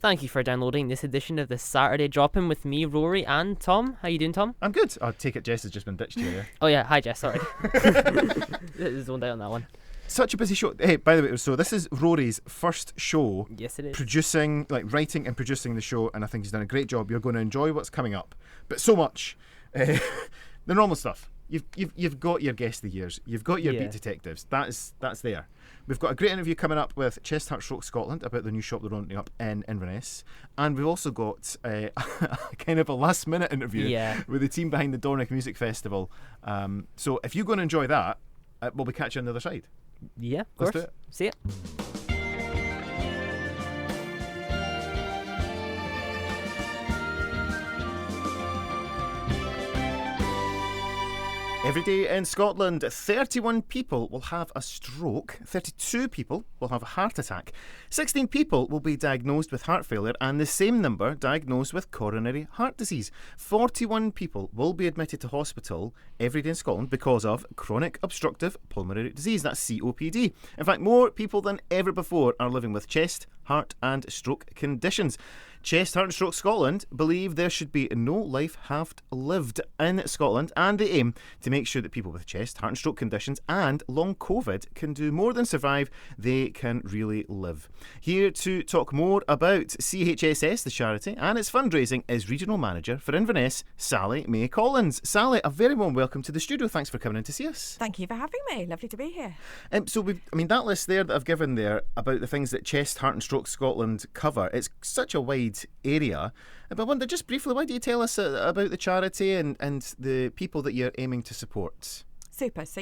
Thank you for downloading this edition of the Saturday Drop-In with me, Rory and Tom. How you doing, Tom? I'm good. I take it Jess has just been ditched here. Oh yeah, hi Jess, sorry. Zoned out on that one. Such a busy show. Hey, by the way, so this is Rory's first show. Yes, it is. Producing, writing and producing the show, and I think he's done a great job. You're going to enjoy what's coming up. But so much. The normal stuff. You've got your guest of the years. You've got your beat detectives. That's there. We've got a great interview coming up with Chest Heart Stroke Scotland about the new shop they're opening up in Inverness, and we've also got a kind of a last minute interview with the team behind the Dornoch Music Festival. So if you're going to enjoy that, we'll be catching you on the other side. Yeah, of Let's course. do it. See ya. Every day in Scotland, 31 people will have a stroke, 32 people will have a heart attack, 16 people will be diagnosed with heart failure, and the same number diagnosed with coronary heart disease. 41 people will be admitted to hospital every day in Scotland because of chronic obstructive pulmonary disease, that's COPD. In fact, more people than ever before are living with chest, heart and stroke conditions. Chest, Heart and Stroke Scotland believe there should be no life halved lived in Scotland, and they aim to make sure that people with chest, heart and stroke conditions and long COVID can do more than survive, they can really live. Here to talk more about CHSS, the charity, and its fundraising is Regional Manager for Inverness, Sally May Collins. Sally, a very warm welcome to the studio. Thanks for coming in to see us. Thank you for having me. Lovely to be here. So that list there that I've given there about the things that Chest, Heart and Stroke Scotland cover, it's such a wide area. But I wonder, just briefly, why do you tell us about the charity and the people that you're aiming to support? Super. So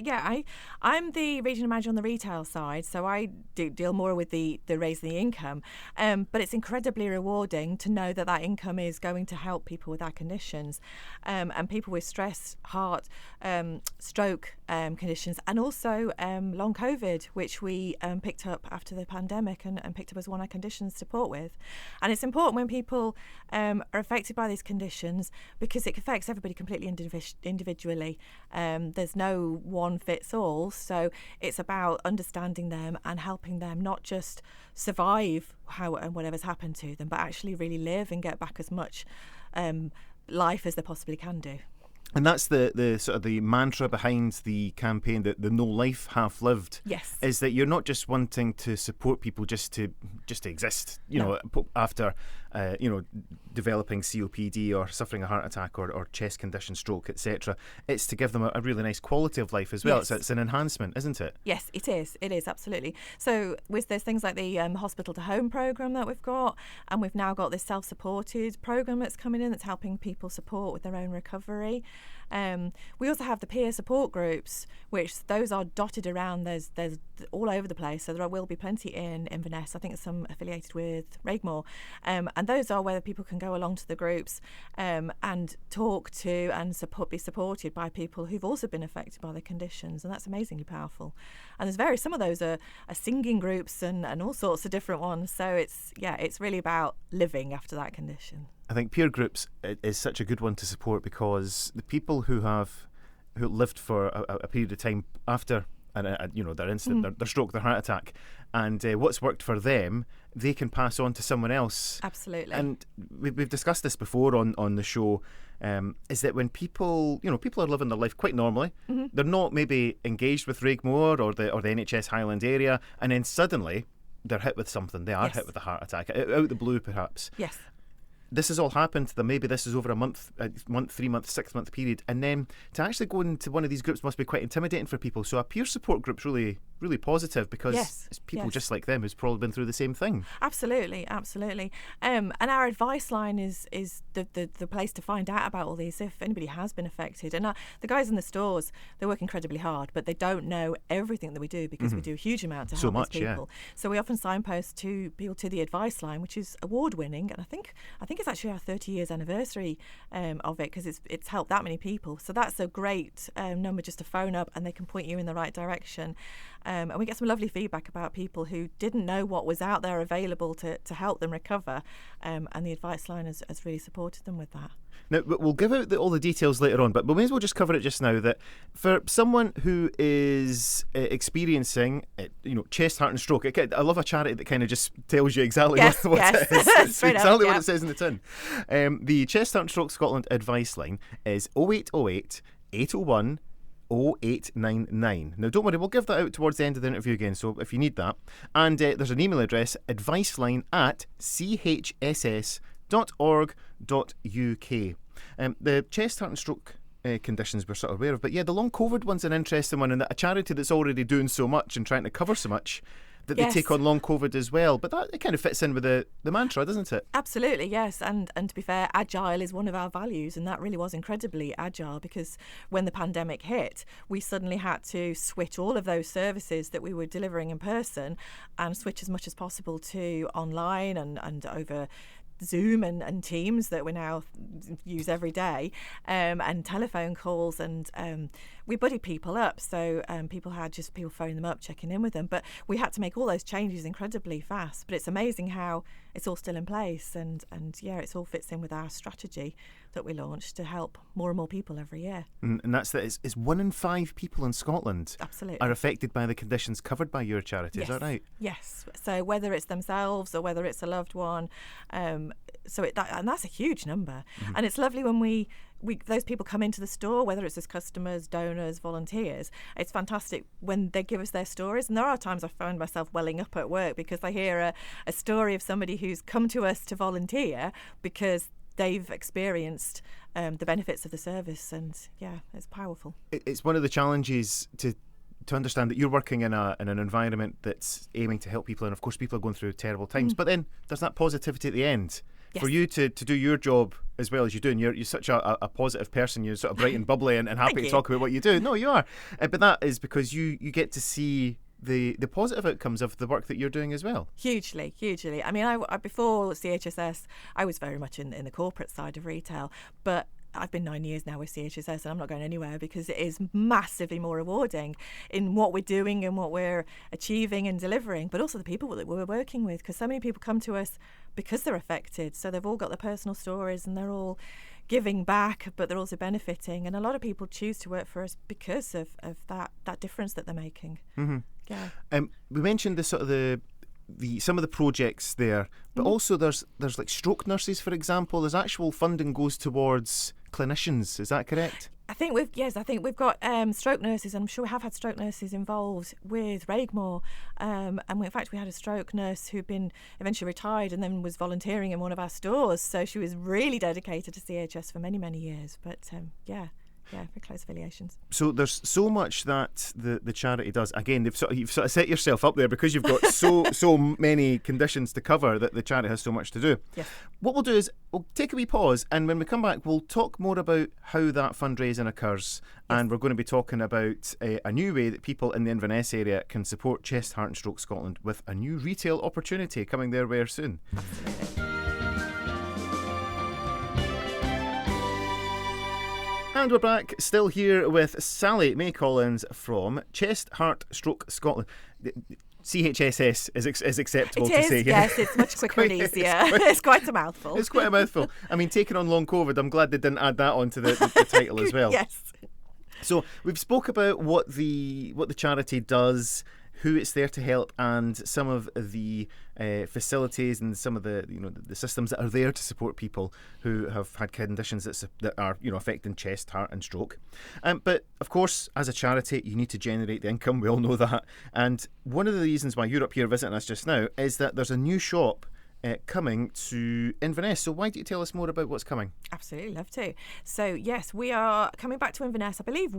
I'm the regional manager on the retail side, so I do deal more with the raising the income. But it's incredibly rewarding to know that income is going to help people with our conditions, and people with stress, heart, stroke conditions, and also long COVID, which we picked up after the pandemic and picked up as one of our conditions to support with. And it's important when people are affected by these conditions because it affects everybody completely individually. There's no one fits all, so it's about understanding them and helping them not just survive whatever's happened to them, but actually really live and get back as much life as they possibly can do. And that's the sort of the mantra behind the campaign, that the no life half lived. Yes. Is that you're not just wanting to support people just to exist, after developing COPD or suffering a heart attack or chest condition, stroke, etc. It's to give them a really nice quality of life as well. Yes. It's an enhancement, isn't it? Yes, it is. It is, absolutely. So there's things like the hospital to home programme that we've got, and we've now got this self-supported programme that's coming in that's helping people support with their own recovery. We also have the peer support groups, which those are dotted around. There's all over the place. So there will be plenty in Inverness. I think there's some affiliated with Regmore, and those are where people can go along to the groups and talk to and be supported by people who've also been affected by the conditions, and that's amazingly powerful. And some of those are singing groups and all sorts of different ones. So it's really about living after that condition. I think peer groups is such a good one to support because the people who lived for a period of time after their incident, their stroke, their heart attack, and what's worked for them, they can pass on to someone else. Absolutely. And we've discussed this before on the show, is that when people are living their life quite normally, they're not maybe engaged with Regmore or the NHS Highlands area, and then suddenly they're hit with something. They are hit with a heart attack, out the blue perhaps. Yes. This has all happened to them. Maybe this is over a month, 3 month, 6 month period, and then to actually go into one of these groups must be quite intimidating for people. So a peer support group's really, really positive because it's people just like them who's probably been through the same thing. Absolutely. And our advice line is the place to find out about all these if anybody has been affected. And the guys in the stores, they work incredibly hard, but they don't know everything that we do because we do a huge amount to help these people. So we often signpost to people to the advice line, which is award winning, and I think it's actually our 30 years anniversary of it because it's helped that many people. So that's a great number just to phone up and they can point you in the right direction. And we get some lovely feedback about people who didn't know what was out there available to help them recover. And the advice line has really supported them with that. Now, we'll give out all the details later on, but we may as well just cover it just now, that for someone who is experiencing, chest, heart and stroke, I love a charity that kind of just tells you exactly what it is. It's exactly what it says in the tin. The Chest, Heart and Stroke Scotland advice line is 0808 801 0899. Now, don't worry, we'll give that out towards the end of the interview again, so if you need that. And there's an email address, adviceline@chss.org.uk. The chest, heart and stroke conditions we're sort of aware of, but the long COVID one's an interesting one, and a charity that's already doing so much and trying to cover so much that they take on long COVID as well. But it kind of fits in with the mantra, doesn't it? Absolutely, yes. And to be fair, agile is one of our values, and that really was incredibly agile, because when the pandemic hit, we suddenly had to switch all of those services that we were delivering in person and switch as much as possible to online and over Zoom and Teams that we now use every day, and telephone calls, and we buddied people up, so people phoning them up, checking in with them, but we had to make all those changes incredibly fast. But it's amazing how it's all still in place, and it all fits in with our strategy that we launched to help more and more people every year. And that's that. It's 1 in 5 people in Scotland are affected by the conditions covered by your charity. Yes. Is that right? Yes. So whether it's themselves or whether it's a loved one, and that's a huge number. Mm-hmm. And it's lovely when we those people come into the store, whether it's as customers, donors, volunteers. It's fantastic when they give us their stories. And there are times I find myself welling up at work because I hear a story of somebody who's come to us to volunteer because they've experienced the benefits of the service, and it's powerful. It's one of the challenges to understand that you're working in an environment that's aiming to help people, and of course people are going through terrible times, but then there's that positivity at the end. Yes. For you to do your job as well as you do, and you're such a positive person, you're sort of bright and bubbly and happy to talk about what you do. No, you are. But that is because you get to see the positive outcomes of the work that you're doing as well. Hugely. I mean, I before CHSS, I was very much in the corporate side of retail, but I've been 9 years now with CHSS, and I'm not going anywhere because it is massively more rewarding in what we're doing and what we're achieving and delivering, but also the people that we're working with, because so many people come to us because they're affected. So they've all got their personal stories and they're all giving back, but they're also benefiting. And a lot of people choose to work for us because of that difference that they're making. Mm-hmm. Yeah. We mentioned some of the projects there, but also there's like stroke nurses, for example. There's actual funding goes towards clinicians. Is that correct? I think we've got stroke nurses, and I'm sure we have had stroke nurses involved with Raigmore. And in fact, we had a stroke nurse who'd been eventually retired and then was volunteering in one of our stores. So she was really dedicated to CHS for many, many years. But very close affiliations. So there's so much that the charity does. Again, you've sort of set yourself up there because you've got so many conditions to cover that the charity has so much to do. Yes. What we'll do is we'll take a wee pause, and when we come back, we'll talk more about how that fundraising occurs. Yes. And we're going to be talking about a new way that people in the Inverness area can support Chest, Heart and Stroke Scotland with a new retail opportunity coming their way soon. Absolutely. And we're back, still here with Sally May Collins from Chest, Heart, Stroke Scotland. CHSS is acceptable to say. Yes, it's much quicker and easier. It's quite a mouthful. It's quite a mouthful. I mean, taking on long COVID, I'm glad they didn't add that onto the title as well. Yes. So we've spoke about what the charity does, who it's there to help, and some of the facilities and some of the systems that are there to support people who have had conditions that are affecting chest, heart, and stroke. But of course, as a charity, you need to generate the income. We all know that. And one of the reasons why you're up here visiting us just now is that there's a new shop coming to Inverness. So why don't you tell us more about what's coming? Absolutely, love to. So yes, we are coming back to Inverness. I believe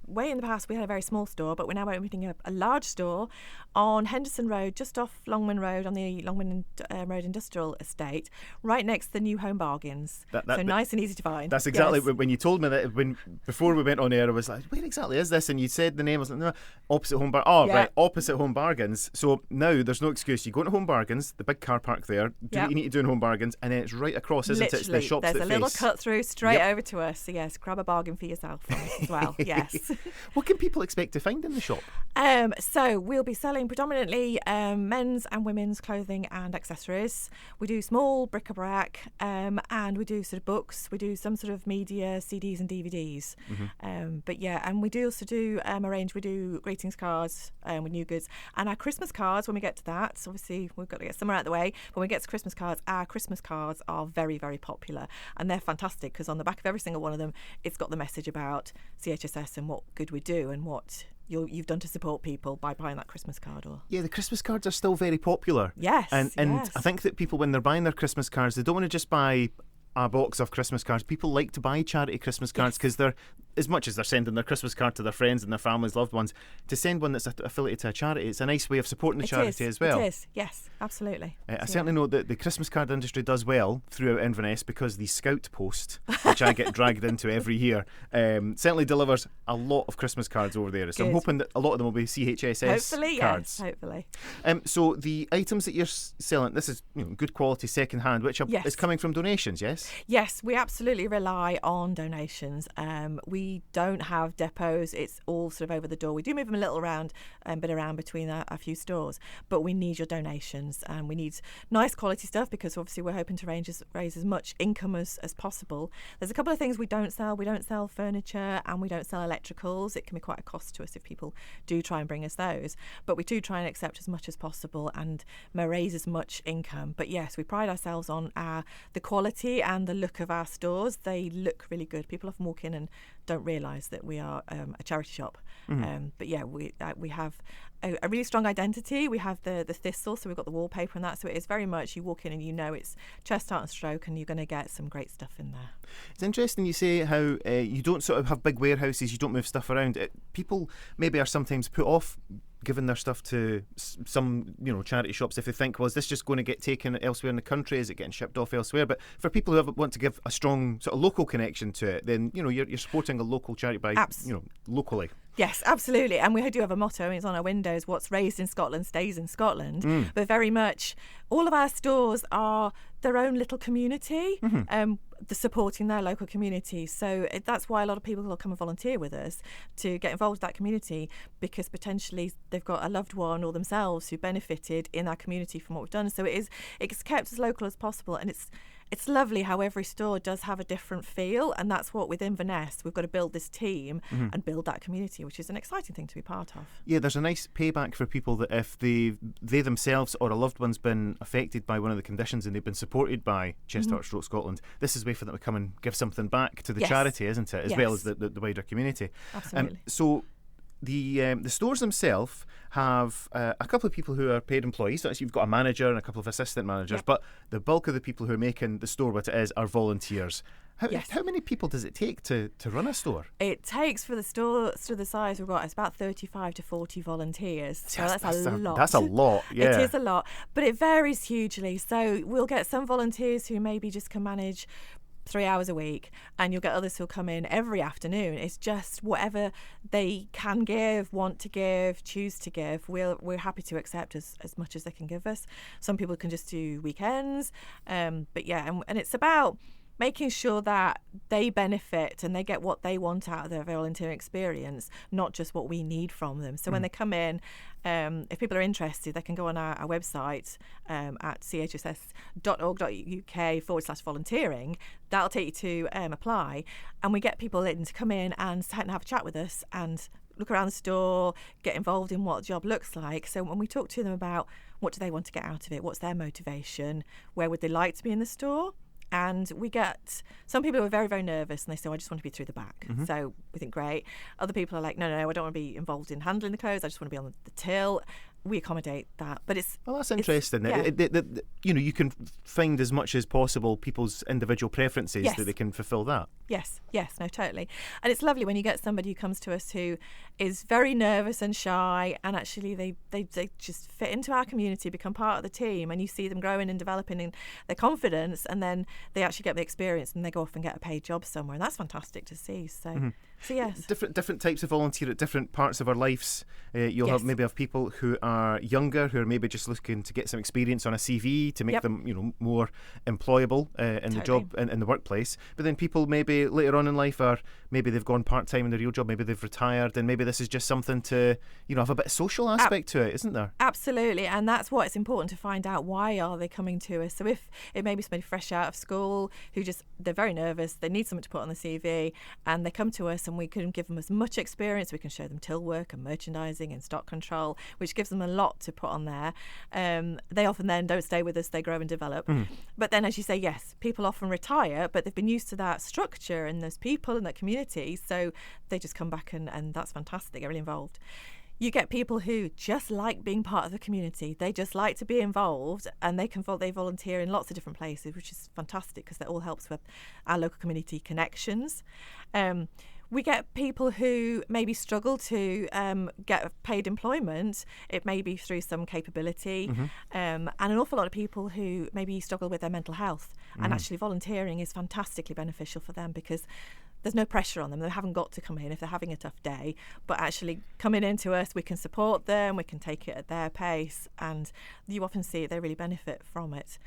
way in the past we had a very small store, but we're now opening up a large store on Henderson Road, just off Longman Road on the Longman Road Industrial Estate, right next to the new Home Bargains. So nice and easy to find. That's exactly when you told me that before we went on air, I was like, where exactly is this? And you said the name. I was like, no, opposite Home Bargains. Oh, yeah. Right, opposite Home Bargains. So now there's no excuse. You go to Home Bargains, the big car park there, do what you need to do in Home Bargains, and then it's right across, isn't it? It's the shops there's that a little face. cut through straight over to us. So yes, grab a bargain for yourself from us as well. Yes. What can people expect to find in the shop? So we'll be selling predominantly men's and women's clothing and accessories. We do small bric-a-brac, and we do sort of books. We do some sort of media, CDs and DVDs. But yeah, and we do also do we do greetings cards with new goods, and our Christmas cards. When we get to that, so obviously we've got to get somewhere out of the way. When we get to Christmas cards, our Christmas cards are very, very popular, and they're fantastic because on the back of every single one of them, it's got the message about CHSS and what good we do and what you've done to support people by buying that Christmas card. Or Yeah, the Christmas cards are still very popular. Yes, and yes. I think that people, when they're buying their Christmas cards, they don't want to just buy a box of Christmas cards. People like to buy charity Christmas cards because they're, as much as they're sending their Christmas card to their friends and their families, loved ones, to send one that's affiliated to a charity, it's a nice way of supporting the charity as well. It is, yes, absolutely. I certainly know that the Christmas card industry does well throughout Inverness because the Scout Post, which I get dragged into every year, certainly delivers a lot of Christmas cards over there. So I'm hoping that a lot of them will be CHSS hopefully, cards. Yes, hopefully. So the items that you're selling, this is good quality second hand, which is coming from donations, yes? Yes, we absolutely rely on donations. We don't have depots. It's all sort of over the door. We do move them a little around, but around between a few stores. But we need your donations, and we need nice quality stuff because obviously we're hoping to raise as much income as possible. There's a couple of things we don't sell. We don't sell furniture and we don't sell electricals. It can be quite a cost to us if people do try and bring us those. But we do try and accept as much as possible and raise as much income. But yes, we pride ourselves on the quality and the look of our stores. They look really good. People often walk in and don't realise that we are a charity shop. But yeah, we have a really strong identity. We have the thistle, so we've got the wallpaper and that. So it is very much, you walk in and you know it's chest, heart and stroke, and you're going to get some great stuff in there. It's interesting you say how you don't sort of have big warehouses, you don't move stuff around. People maybe are sometimes put off giving their stuff to some charity shops if they think, well, is this just going to get taken elsewhere in the country? Is it getting shipped off elsewhere? But for people who want to give a strong sort of local connection to it, then you're supporting a local charity by locally. Yes, absolutely. And we do have a motto, and it's on our windows: what's raised in Scotland stays in Scotland. But very much all of our stores are their own little community, supporting their local community. So that's why a lot of people will come and volunteer with us to get involved with that community, because potentially they've got a loved one or themselves who benefited in our community from what we've done. So it's kept as local as possible, and it's lovely how every store does have a different feel, and that's what with Inverness we've got to build this team and build that community, which is an exciting thing to be part of. Yeah, there's a nice payback for people that if they themselves or a loved one's been affected by one of the conditions and they've been supported by Chest Heart Stroke Scotland, this is a way for them to come and give something back to the charity, isn't it, as well as the wider community. Absolutely. So the stores themselves have a couple of people who are paid employees. So you've got a manager and a couple of assistant managers, but the bulk of the people who are making the store what it is are volunteers. How many people does it take to run a store? It takes, for the store to the size we've got, it's about 35 to 40 volunteers. So that's a lot. That's a lot, yeah. It is a lot, but it varies hugely. So we'll get some volunteers who maybe just can manage 3 hours a week, and you'll get others who'll come in every afternoon. It's just whatever they can give, want to give, choose to give, we're happy to accept as much as they can give us. Some people can just do weekends, but yeah, and it's about making sure that they benefit and they get what they want out of their volunteering experience, not just what we need from them. So when they come in, if people are interested, they can go on our website at chss.org.uk/volunteering. That'll take you to apply, and we get people in to come in and have a chat with us and look around the store, get involved in what the job looks like. So when we talk to them about what do they want to get out of it, what's their motivation, where would they like to be in the store, and we get some people who are very, very nervous and they say, I just want to be through the back. So we think, great. Other people are like, no, I don't want to be involved in handling the clothes. I just want to be on the till. We accommodate that. But that's interesting. Yeah. You can find as much as possible people's individual preferences that they can fulfil that. Yes, no, totally. And it's lovely when you get somebody who comes to us who is very nervous and shy, and actually they just fit into our community, become part of the team, and you see them growing and developing in their confidence, and then they actually get the experience and they go off and get a paid job somewhere, and that's fantastic to see. So So yes, different types of volunteer at different parts of our lives. You'll have people who are younger, who are maybe just looking to get some experience on a CV to make them, more employable in the job in the workplace. But then people maybe later on in life are maybe they've gone part-time in their real job, maybe they've retired, and maybe this is just something to have a bit of social aspect to it, isn't there? Absolutely, and that's what it's important to find out. Why are they coming to us? So if it may be somebody fresh out of school who they're very nervous, they need something to put on the CV, and they come to us, and we can give them as much experience. We can show them till work and merchandising and stock control, which gives them a lot to put on there. They often then don't stay with us, they grow and develop. But then, as you say, yes, people often retire, but they've been used to that structure and those people and that community, so they just come back and that's fantastic. They get really involved. You get people who just like being part of the community. They just like to be involved, and they volunteer in lots of different places, which is fantastic because that all helps with our local community connections. We get people who maybe struggle to get paid employment. It may be through some capability, and an awful lot of people who maybe struggle with their mental health. And actually volunteering is fantastically beneficial for them because there's no pressure on them. They haven't got to come in if they're having a tough day, but actually coming into us, we can support them, we can take it at their pace, and you often see they really benefit from it.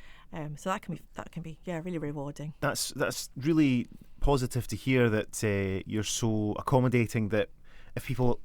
So that can be really rewarding. That's really positive to hear that you're so accommodating, that if people,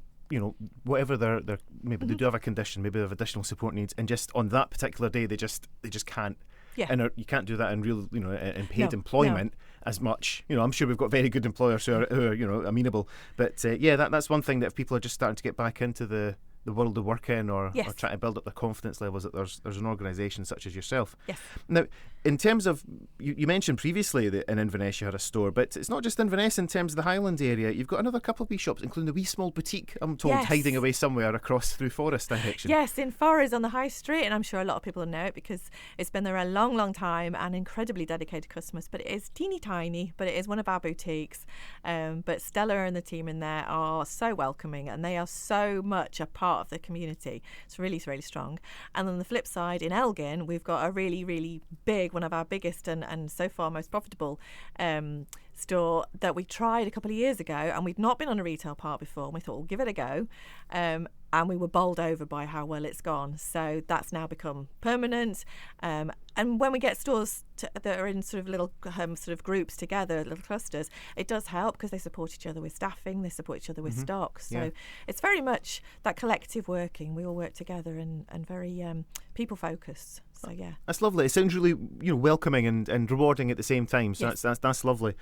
whatever they're maybe they do have a condition, maybe they have additional support needs, and just on that particular day they just can't. Yeah. And you can't do that in real, in paid employment as much. I'm sure we've got very good employers who are amenable. But that's one thing that if people are just starting to get back into the world they work in, or trying to build up their confidence levels, that there's an organisation such as yourself. Yes. Now, in terms of, you mentioned previously that in Inverness you had a store, but it's not just Inverness. In terms of the Highlands area, you've got another couple of wee shops, including the wee small boutique, I'm told, hiding away somewhere across through Forest direction. Yes, in Forest on the High Street, and I'm sure a lot of people know it because it's been there a long, long time, and incredibly dedicated customers. But it is teeny tiny, but it is one of our boutiques. But Stella and the team in there are so welcoming, and they are so much a part of the community. It's really, really strong. And on the flip side, in Elgin, we've got a really, really big, one of our biggest and so far most profitable store that we tried a couple of years ago, and we'd not been on a retail park before, and we thought we'll give it a go, and we were bowled over by how well it's gone. So that's now become permanent, and when we get stores that are in sort of little sort of groups together, little clusters, it does help because they support each other with staffing, they support each other with stock. So it's very much that collective working. We all work together and very people focused. So that's lovely. It sounds really welcoming and rewarding at the same time. So that's lovely.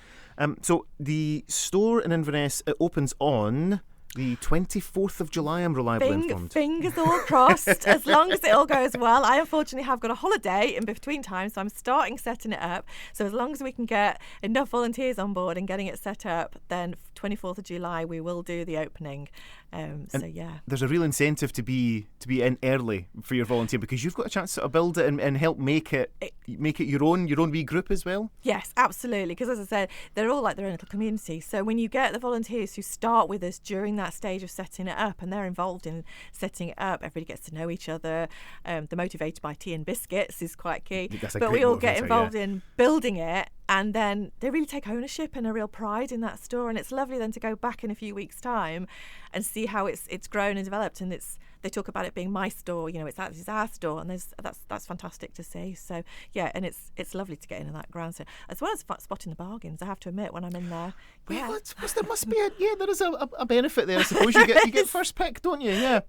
So the store in Inverness, it opens on the 24th of July, I'm reliably informed. Fingers all crossed, as long as it all goes well. I unfortunately have got a holiday in between times, so I'm starting setting it up. So as long as we can get enough volunteers on board and getting it set up, then 24th of July we will do the opening. There's a real incentive to be in early for your volunteer, because you've got a chance to sort of build it and help make it your own wee group as well. Yes, absolutely, because as I said, they're all like their own little community. So when you get the volunteers who start with us during that stage of setting it up, and they're involved in setting it up, everybody gets to know each other. They're motivated by tea and biscuits is quite key, but we all get involved in building it. And then they really take ownership and a real pride in that store. And it's lovely then to go back in a few weeks' time and see how it's grown and developed. And they talk about it being my store, it's our store, and that's fantastic to see. So and it's lovely to get into that ground, so as well as spotting the bargains. I have to admit, when I'm in there, there must be there is a benefit there. I suppose you get first pick, don't you?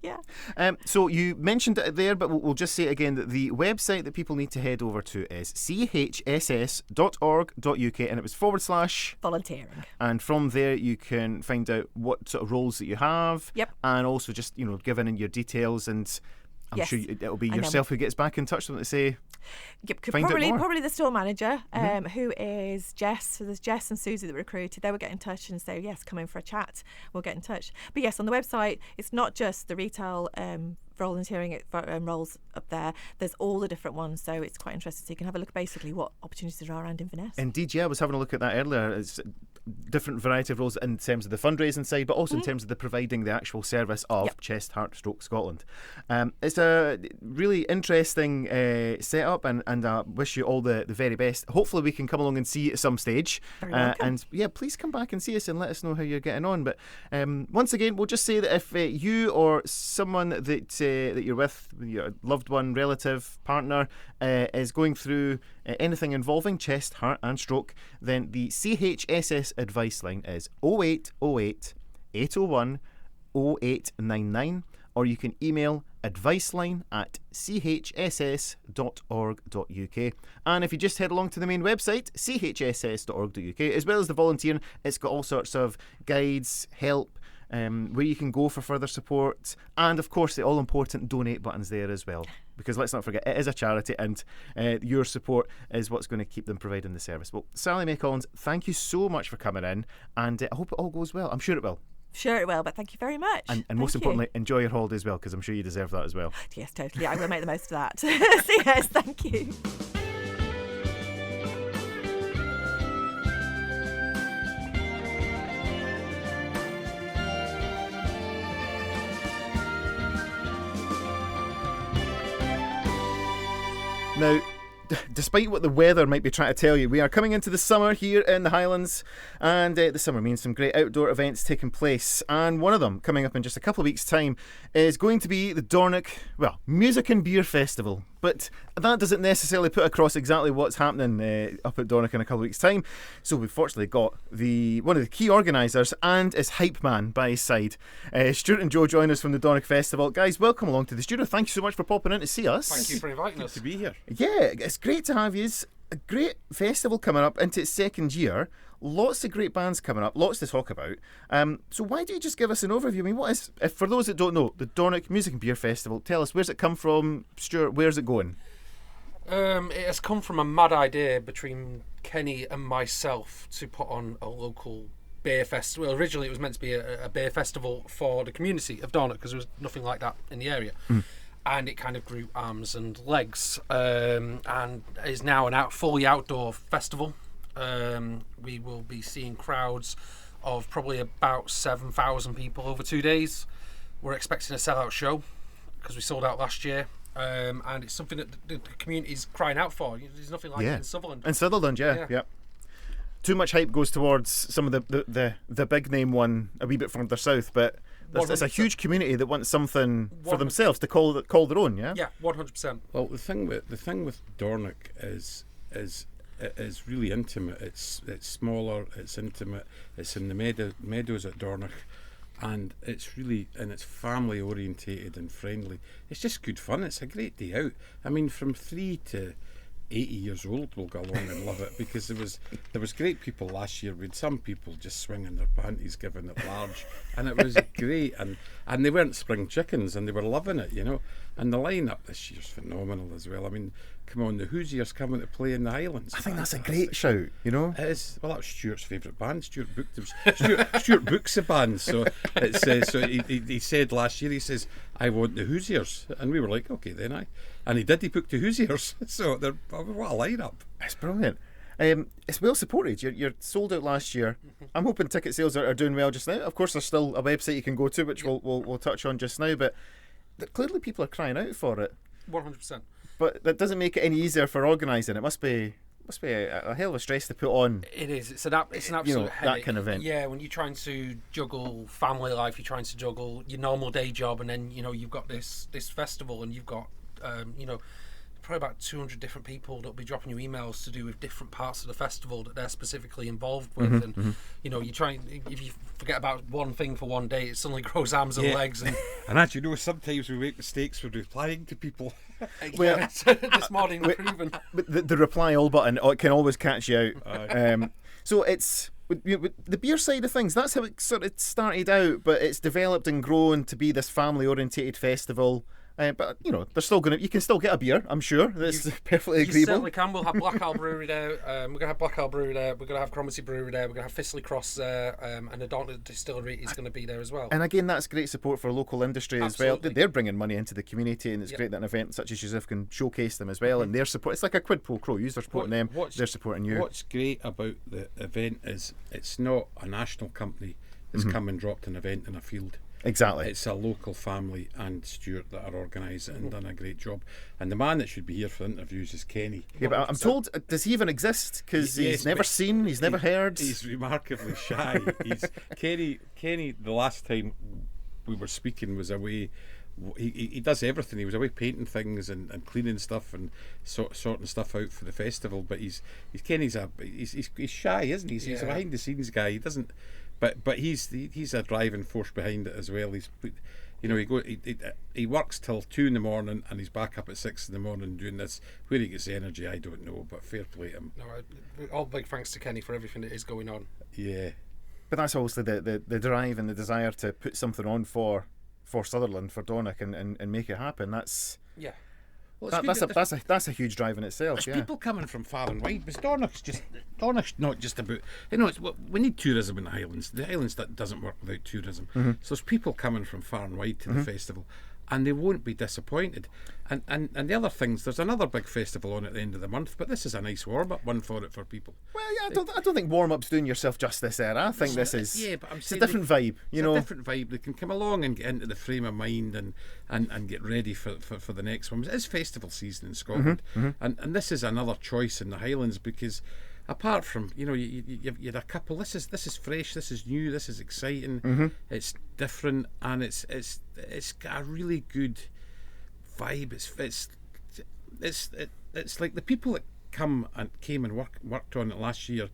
So you mentioned it there, but we'll just say it again, that the website that people need to head over to is chss.org.uk, and it was / volunteering, and from there you can find out what sort of roles that you have, and also just give in your details, and I'm sure it'll be yourself who gets back in touch with them to say probably the store manager, who is Jess. So there's Jess and Susie that were recruited. They will get in touch and say, yes, come in for a chat, we'll get in touch. But yes, on the website, it's not just the retail volunteering roles up there. There's all the different ones, so it's quite interesting. So you can have a look at basically what opportunities there are around Inverness. Indeed, I was having a look at that earlier. different variety of roles in terms of the fundraising side, but also in terms of the providing the actual service of Chest, Heart, Stroke Scotland. It's a really interesting setup, and I wish you all the very best. Hopefully we can come along and see you at some stage. And yeah, please come back and see us and let us know how you're getting on. But once again, we'll just say that if you or someone that you're with, your loved one, relative, partner, is going through anything involving chest, heart and stroke, then the CHSS advice line is 0808 801 0899, or you can email adviceline@chss.org.uk. And if you just head along to the main website, chss.org.uk, as well as the volunteering, it's got all sorts of guides, help, where you can go for further support, and of course the all-important donate buttons there as well, because let's not forget, it is a charity, and your support is what's going to keep them providing the service. Well, Sally May Collins, thank you so much for coming in, and I hope it all goes well. I'm sure it will. Sure it will, but thank you very much. And most importantly, enjoy your holiday as well, because I'm sure you deserve that as well. Yes, totally. I will make the most of that. So yes, thank you. Now, despite what the weather might be trying to tell you, we are coming into the summer here in the Highlands, and the summer means some great outdoor events taking place, and one of them, coming up in just a couple of weeks' time, is going to be the Dornoch, Music and Beer Festival. But that doesn't necessarily put across exactly what's happening up at Dornoch in a couple of weeks' time. So we've fortunately got one of the key organisers and his hype man by his side. Stuart and Joe join us from the Dornoch Festival. Guys, welcome along to the studio. Thank you so much for popping in to see us. Thank you for inviting us. To be here. Yeah, it's great to have you. A great festival coming up into its second year. Lots of great bands coming up, lots to talk about. So why don't you just give us an overview? I mean, what is, for those that don't know, the Dornoch Music and Beer Festival? Tell us, where's it come from? Stuart, where's it going? It has come from a mad idea between Kenny and myself to put on a local beer festival. Well, originally it was meant to be a beer festival for the community of Dornoch, because there was nothing like that in the area. And it kind of grew arms and legs, and is now an fully outdoor festival. We will be seeing crowds of probably about 7,000 people over 2 days. We're expecting a sellout show, because we sold out last year, and it's something that the community is crying out for. There's nothing like it in Sutherland. In Sutherland, yeah. Too much hype goes towards some of the big name one a wee bit further south, but there's a huge community that wants something for themselves to call their own. Yeah. Yeah, 100%. Well, the thing with Dornoch is really intimate. It's smaller. It's intimate. It's in the meadows at Dornoch, and it's family orientated and friendly. It's just good fun. It's a great day out. I mean, from 3 to 80 years old will go along and love it, because there was great people last year. We had some people just swinging their panties, giving it large, and it was great. And they weren't spring chickens, and they were loving it, you know. And the lineup this year's phenomenal as well. I mean, come on, the Hoosiers coming to play in the Highlands. I think that's a great shout, you know. It is. Well, that was Stuart's favourite band. Stuart booked them. Stuart books the band, so it's so he said last year, he says, I want the Hoosiers, and we were like, okay then, and he did. He booked the Hoosiers, so what a lineup! It's brilliant. It's well supported. You're sold out last year. I'm hoping ticket sales are doing well just now. Of course, there's still a website you can go to, which we'll touch on just now, but clearly people are crying out for it. 100%. But that doesn't make it any easier for organising. It must be a hell of a stress to put on. It is. It's an absolute headache. That kind of event. Yeah, when you're trying to juggle family life, you're trying to juggle your normal day job, and then you've got this festival, and you've got probably about 200 different people that'll be dropping you emails to do with different parts of the festival that they're specifically involved with, and you're trying. If you forget about one thing for one day, it suddenly grows arms and legs. And actually, sometimes we make mistakes with replying to people. Well, this morning we're proven. But the reply all button can always catch you out. So it's with the beer side of things. That's how it sort of started out, but it's developed and grown to be this family orientated festival. But they're still you can still get a beer. I'm sure that's perfectly You agreeable. certainly can. We'll have Black Owl Brewery there. We're going to have Black Owl Brewery there. We're going to have Cromarty Brewery there. We're going to have Fisley Cross there. And the Dornoch Distillery is going to be there as well. And again, that's great support for local industry Absolutely. as well. They're bringing money into the community, and it's great that an event such as yourself can showcase them as well. And their support, it's like a quid pro quo. You're supporting them, they're supporting you. What's great about the event is it's not a national company that's come and dropped an event in a field. Exactly. It's a local family and Stuart that are organising it and done a great job. And the man that should be here for interviews is Kenny. Yeah, but I'm told, does he even exist? Because he's never seen, he's never heard. He's remarkably shy. Kenny, the last time we were speaking was away. He does everything. He was away painting things and cleaning stuff and sorting stuff out for the festival. But Kenny's shy, isn't he? He's a behind the scenes guy. He doesn't. But he's a driving force behind it as well. He works till 2 a.m. and he's back up at 6 a.m. doing this. Where he gets the energy, I don't know. But fair play to him. No, all big thanks to Kenny for everything that is going on. Yeah. But that's obviously the drive and the desire to put something on for Sutherland, for Dornoch, and make it happen. That's that's a huge drive in itself. There's people coming from far and wide, but Dornoch's not just about. We need tourism in the Highlands. The Highlands doesn't work without tourism. So there's people coming from far and wide to the festival, and they won't be disappointed. And the other things, there's another big festival on at the end of the month, but this is a nice warm-up one for people. Well, yeah, I don't think warm-up's doing yourself justice there. I think this is it's a different vibe. It's a different vibe. They can come along and get into the frame of mind and get ready for the next one. It's festival season in Scotland, and this is another choice in the Highlands because apart from you had a couple. This is fresh. This is new. This is exciting. It's different, and it's got a really good vibe. It's like the people that came and worked on it last year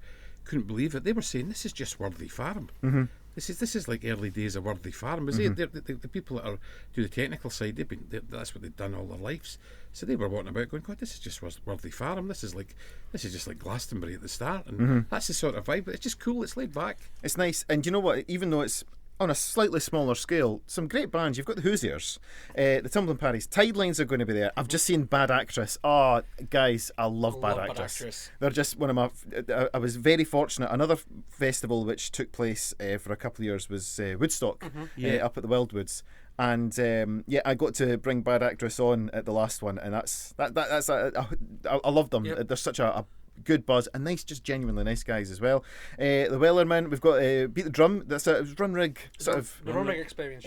couldn't believe it. They were saying this is just Worthy Farm. This is like early days of Worthy Farm. The people that are do the technical side, that's what they've done all their lives. So they were walking about going, God, this is just Worthy Farm. This is just like Glastonbury at the start, and that's the sort of vibe. It's just cool. It's laid back. It's nice, and you know what? Even though it's on a slightly smaller scale, some great bands. You've got the Hoosiers, the Tumbling Paddies, Tidelines are going to be there. I've just seen Bad Actress. Oh, guys, I love Bad Actress. They're just one of my. I was very fortunate. Another festival which took place for a couple of years was Woodstock, up at the Wildwoods. And I got to bring Bad Actress on at the last one, and I love them. They're such a good buzz and nice, just genuinely nice guys as well. The Wellerman, we've got Beat the Drum. That's a Run Rig sort of. The Run Rig experience.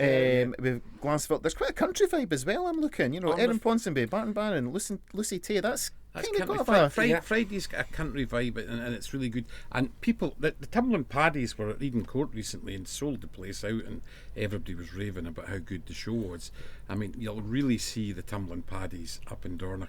With Glansfield, there's quite a country vibe as well. I'm looking, Erin Ponsonby, Barton Bannon, Lucy Tay. That's kind of got Friday's got a country vibe, and it's really good. And people, the Tumbling Paddies were at Eden Court recently and sold the place out, and everybody was raving about how good the show was. I mean, you'll really see the Tumbling Paddies up in Dornoch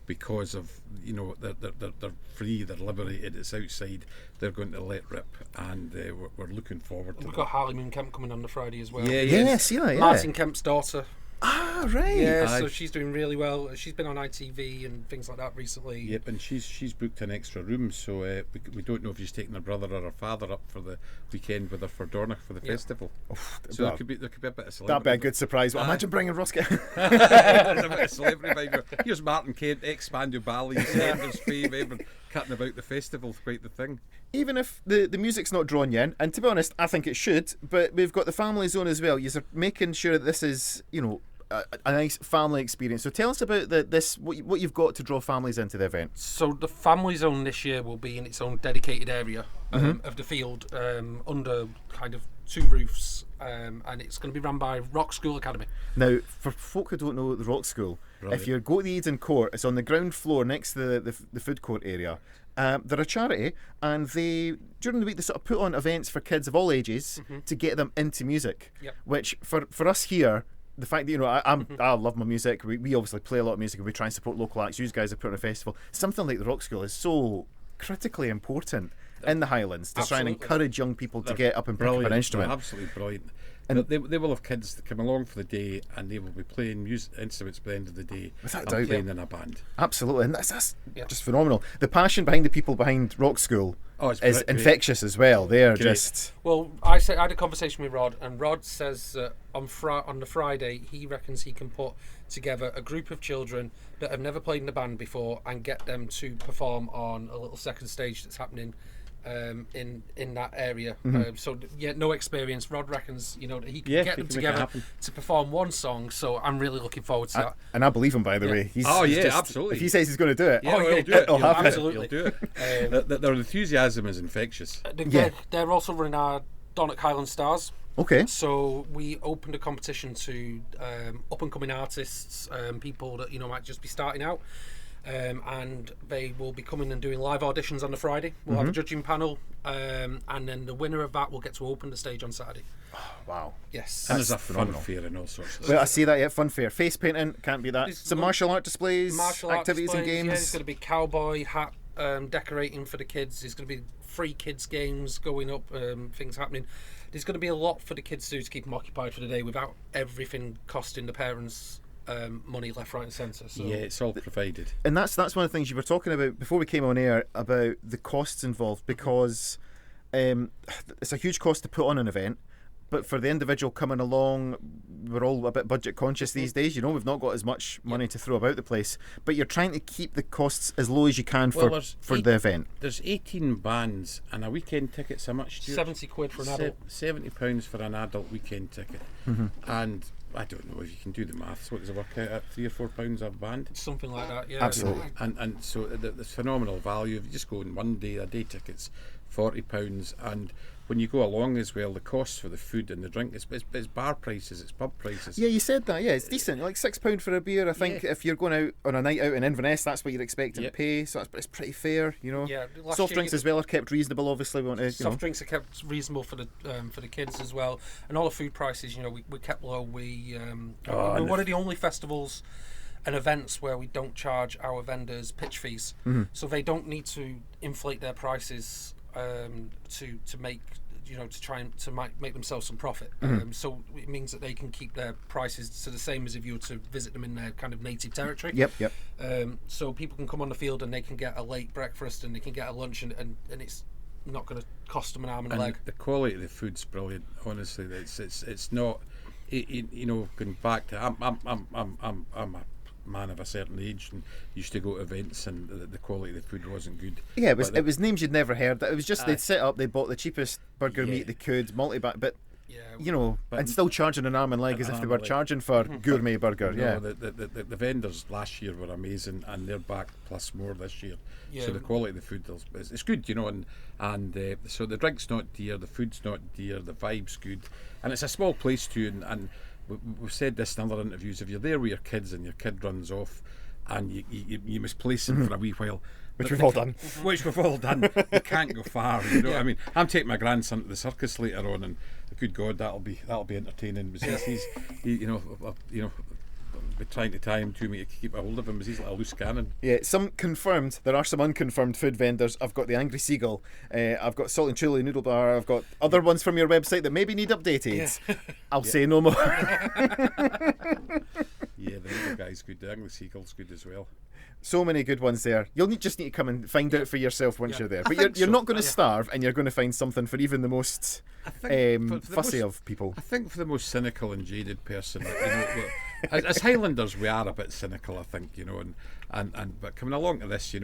because of they're free, they're liberated. It's outside. They're going to let rip, and we're looking forward to. We've got Harley Moon Kemp coming on the Friday as well. Yeah, see that. Yeah. Martin Kemp's daughter. Ah, right. Yeah, so she's doing really well. She's been on ITV and things like that recently. Yep, and she's booked an extra room, so we don't know if she's taking her brother or her father up for the weekend with her for Dornoch for the festival. So there could be a bit of celebrity. That'd be a good surprise. Well, imagine bringing Roscoe. There's a bit of celebrity vibe. Here's Martin Kent, ex-Spandau Ballet, Sanders fave, everyone cutting about the festival, quite the thing. Even if the music's not drawn you in, and to be honest, I think it should, but we've got the family zone as well. You're making sure that this is, a nice family experience. So tell us about what you've got to draw families into the event. So the family zone this year will be in its own dedicated area of the field, under kind of 2 roofs, and it's going to be run by Rock School Academy. Now, for folk who don't know the Rock School, if you go to the Eden Court, it's on the ground floor next to the food court area. They're a charity, and during the week they sort of put on events for kids of all ages to get them into music. Which for us here, the fact that I love my music. We obviously play a lot of music, and we try and support local acts. You guys have put on a festival. Something like the Rock School is so critically important in the Highlands to try and encourage young people to get up and pick up an instrument. They're absolutely brilliant. And they will have kids that come along for the day, and they will be playing instruments by the end of the day and playing in a band. Absolutely, and that's just phenomenal. The passion behind the people behind Rock School is infectious as well. They're just... Well, I had a conversation with Rod, and Rod says on the Friday he reckons he can put together a group of children that have never played in a band before and get them to perform on a little second stage that's happening in that area. So no experience. Rod reckons, that he can get them together to perform one song. So I'm really looking forward to that. And I believe him, by the way. He's absolutely. If he says he's going to do it, he'll do it. He'll happen. Absolutely. He'll do it. Their enthusiasm is infectious. They're also running our Dornoch Highlands Stars. Okay. So we opened a competition to up and coming artists, people that might just be starting out. And they will be coming and doing live auditions on the Friday. We'll have a judging panel, and then the winner of that will get to open the stage on Saturday. Oh, wow. Yes. And there's a fun fair and all sorts of stuff. Well, I see that, yeah, fun fair. Face painting, can't be that. Some martial art displays, activities and games. Yeah, there's going to be cowboy hat decorating for the kids. There's going to be free kids games going up, things happening. There's going to be a lot for the kids to do to keep them occupied for the day without everything costing the parents money left, right and centre. So. Yeah, it's all provided. And that's one of the things you were talking about before we came on air, about the costs involved, because it's a huge cost to put on an event, but for the individual coming along, we're all a bit budget conscious these days. We've not got as much money to throw about the place, but you're trying to keep the costs as low as you can for the event. There's 18 bands, and a weekend ticket's how much? £70 for an adult. £70 for an adult weekend ticket. And I don't know if you can do the maths. What does it work out at? £3 or £4 a band? Something like that, yeah. Absolutely. And so there's phenomenal value. If you just go in one day, a day ticket's £40, and when you go along as well, the costs for the food and the drink, it's bar prices, it's pub prices. Yeah, you said that. Yeah, it's decent. Like £6 for a beer. I think if you're going out on a night out in Inverness, that's what you're expecting to pay. So it's pretty fair, Yeah, soft drinks as well are kept reasonable. Obviously, we want to. Soft drinks are kept reasonable for the kids as well, and all the food prices. We kept low. We're one of the only festivals and events where we don't charge our vendors pitch fees, so they don't need to inflate their prices to make to try and make themselves some profit. So it means that they can keep their prices to the same as if you were to visit them in their kind of native territory. Yep. So people can come on the field and they can get a late breakfast and they can get a lunch and it's not going to cost them an arm and a leg. The quality of the food's brilliant. Honestly, it's not. Going back to I'm a man of a certain age and used to go to events and the quality of the food wasn't good. Yeah, it was names you'd never heard. It was just they'd set up, they bought the cheapest burger meat they could, multi-back, but and still charging an arm and leg as if they were charging for gourmet burger. The vendors last year were amazing, and they're back plus more this year. So the quality of the food it's good, and so the drink's not dear, the food's not dear, the vibe's good, and it's a small place too. And we've said this in other interviews. If you're there with your kids and your kid runs off, and you misplace him for a wee while. Which we've all done. Which we've all done. You can't go far. You know what I mean? I'm taking my grandson to the circus later on, and good God, that'll be entertaining. Because he's be trying to tie him to me to keep a hold of him, as he's like a loose cannon. Yeah, some confirmed. There are some unconfirmed food vendors. I've got the Angry Seagull. I've got Salt and Chili Noodle Bar. I've got other ones from your website that maybe need updated. Yeah. I'll say no more. Yeah, the other guy's good. The Angry Seagull's good as well. So many good ones there. You'll just need to come and find out for yourself once you're there. But you're not going to starve, and you're going to find something for even the most fussy of people. I think for the most cynical and jaded person, as Highlanders, we are a bit cynical, I think, and but coming along to this,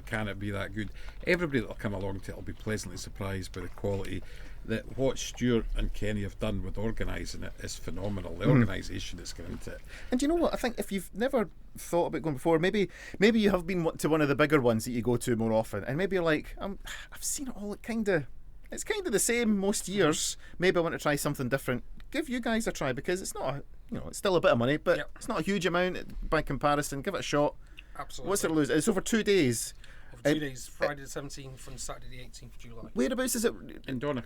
can it be that good? Everybody that'll come along to it will be pleasantly surprised by the quality. That what Stuart and Kenny have done with organising it is phenomenal. The organisation that's gone into it. And do you know what? I think if you've never thought about going before, maybe you have been to one of the bigger ones that you go to more often, and maybe you're like, I've seen it all. It's kind of the same most years. Maybe I want to try something different. Give you guys a try, because it's not it's still a bit of money, but it's not a huge amount by comparison. Give it a shot. Absolutely. What's it to lose? It's over 2 days. 2 days, Friday the 17th and Saturday the 18th of July. Whereabouts is it? In Dornoch.